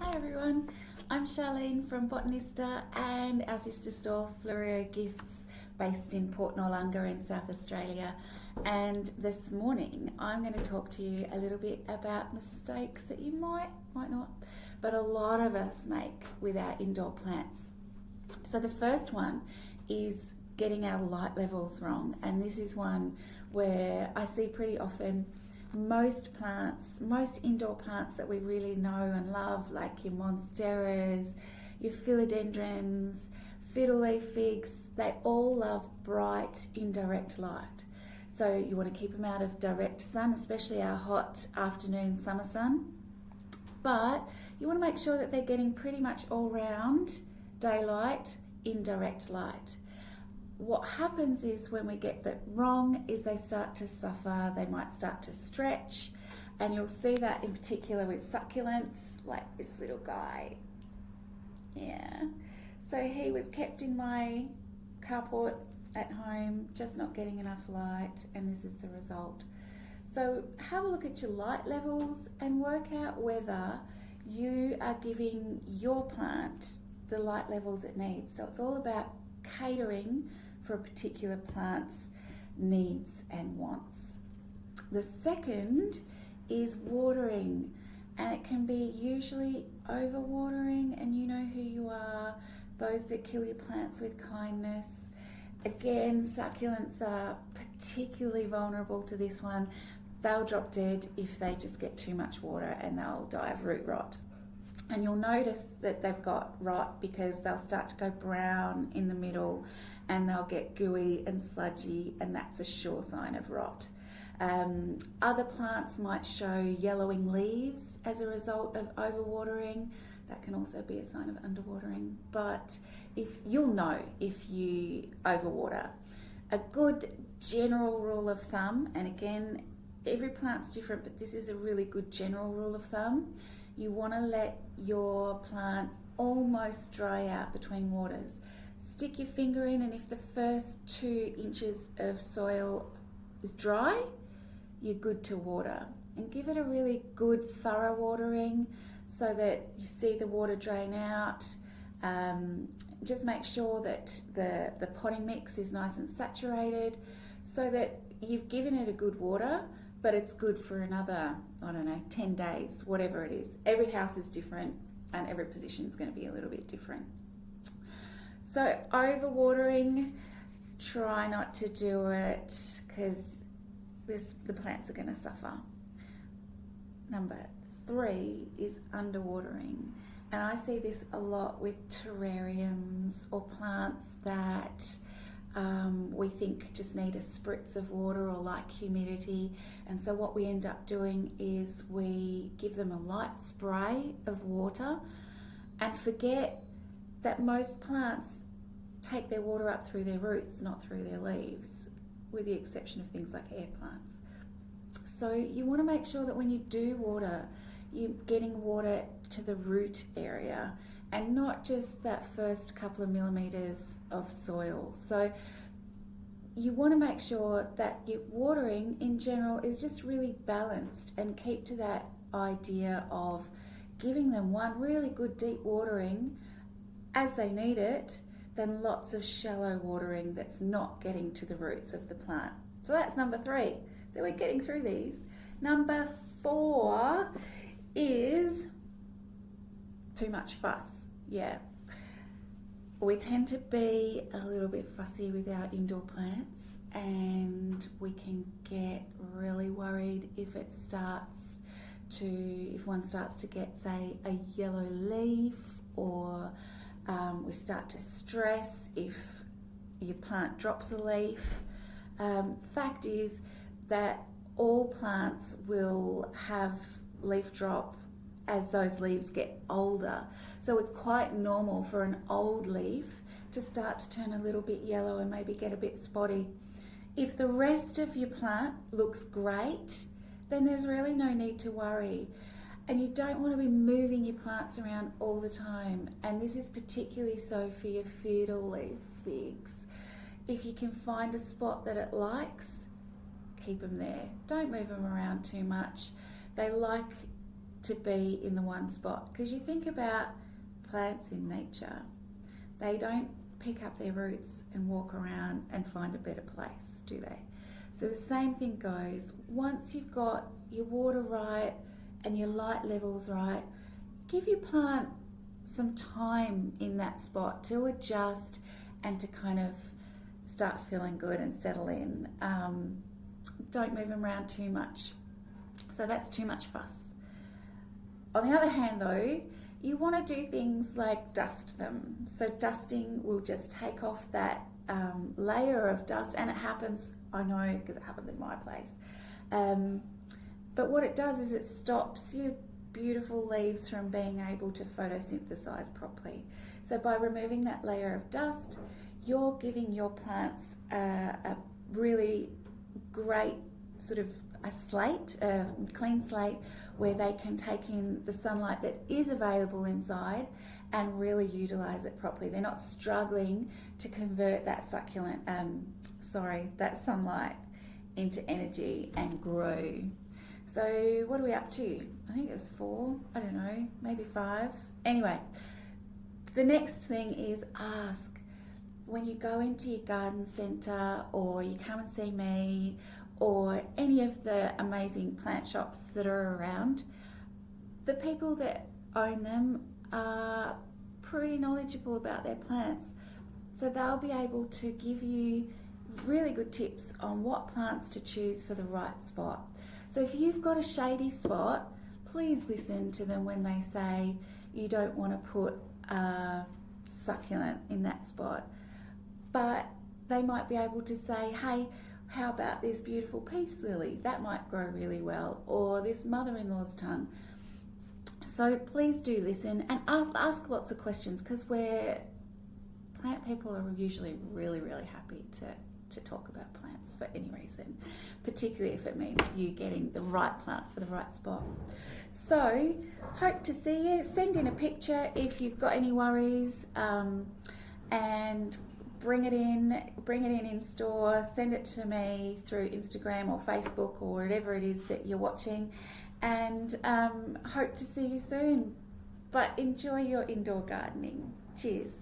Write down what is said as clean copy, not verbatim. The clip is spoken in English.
Hi everyone, I'm Charlene from Botanista and our sister store Florio Gifts based in Port Noarlunga in South Australia. And this morning I'm going to talk to you a little bit about mistakes that you might not, but a lot of us make with our indoor plants. So the first one is getting our light levels wrong, and this is one where I see pretty often. Most indoor plants that we really know and love, like your monsteras, your philodendrons, fiddle leaf figs, they all love bright indirect light. So you want to keep them out of direct sun, especially our hot afternoon summer sun. But you want to make sure that they're getting pretty much all round daylight, indirect light. What happens is when we get that wrong is they start to suffer, they might start to stretch, and you'll see that in particular with succulents, like this little guy. Yeah. So he was kept in my carport at home, just not getting enough light, and this is the result. So have a look at your light levels and work out whether you are giving your plant the light levels it needs. So it's all about catering for a particular plant's needs and wants. The second is watering, and it can be usually overwatering, and you know who you are, those that kill your plants with kindness. Again, succulents are particularly vulnerable to this one. They'll drop dead if they just get too much water, and they'll die of root rot. And you'll notice that they've got rot because they'll start to go brown in the middle and they'll get gooey and sludgy, and that's a sure sign of rot. Other plants might show yellowing leaves as a result of overwatering. That can also be a sign of underwatering. But you'll know if you overwater. A good general rule of thumb, and again, every plant's different, but this is a really good general rule of thumb. You want to let your plant almost dry out between waters. Stick your finger in, and if the first 2 inches of soil is dry, you're good to water. And give it a really good thorough watering so that you see the water drain out. Just make sure that the potting mix is nice and saturated so that you've given it a good water, but it's good for another, 10 days, whatever it is. Every house is different and every position is going to be a little bit different. So overwatering, try not to do it because the plants are going to suffer. Number 3 is underwatering. And I see this a lot with terrariums or plants that we think just need a spritz of water or like humidity, and so what we end up doing is we give them a light spray of water and forget that most plants take their water up through their roots, not through their leaves, with the exception of things like air plants. So you want to make sure that when you do water, you're getting water to the root area and not just that first couple of millimetres of soil. So you want to make sure that your watering in general is just really balanced and keep to that idea of giving them one really good deep watering as they need it, then lots of shallow watering that's not getting to the roots of the plant. So that's number 3. So we're getting through these. Number 4 is too much fuss. Yeah. We tend to be a little bit fussy with our indoor plants, and we can get really worried if one starts to get, say, a yellow leaf, or we start to stress if your plant drops a leaf. Fact is that all plants will have leaf drop as those leaves get older. So it's quite normal for an old leaf to start to turn a little bit yellow and maybe get a bit spotty. If the rest of your plant looks great, then there's really no need to worry. And you don't want to be moving your plants around all the time. And this is particularly so for your fiddle leaf figs. If you can find a spot that it likes, keep them there. Don't move them around too much. They like to be in the one spot. Because you think about plants in nature, they don't pick up their roots and walk around and find a better place, do they? So the same thing goes. Once you've got your water right and your light levels right, give your plant some time in that spot to adjust and to kind of start feeling good and settle in. Don't move them around too much. So that's too much fuss. On the other hand though, you want to do things like dust them. So dusting will just take off that layer of dust, and it happens, I know because it happens in my place. But what it does is it stops your beautiful leaves from being able to photosynthesize properly. So by removing that layer of dust, you're giving your plants a really great sort of a clean slate where they can take in the sunlight that is available inside and really utilize it properly. They're not struggling to convert that that sunlight into energy and grow. So what are we up to? I think it was 4, I don't know, maybe 5. Anyway, the next thing is ask. When you go into your garden centre or you come and see me or any of the amazing plant shops that are around, the people that own them are pretty knowledgeable about their plants. So they'll be able to give you really good tips on what plants to choose for the right spot. So if you've got a shady spot, please listen to them when they say you don't want to put a succulent in that spot. But they might be able to say, hey, how about this beautiful peace lily? That might grow really well. Or this mother-in-law's tongue. So please do listen and ask lots of questions, because plant people are usually really, really happy to talk about plants for any reason, particularly if it means you getting the right plant for the right spot. So hope to see you. Send in a picture if you've got any worries, and bring it in store, send it to me through Instagram or Facebook or whatever it is that you're watching, and hope to see you soon. But enjoy your indoor gardening. Cheers.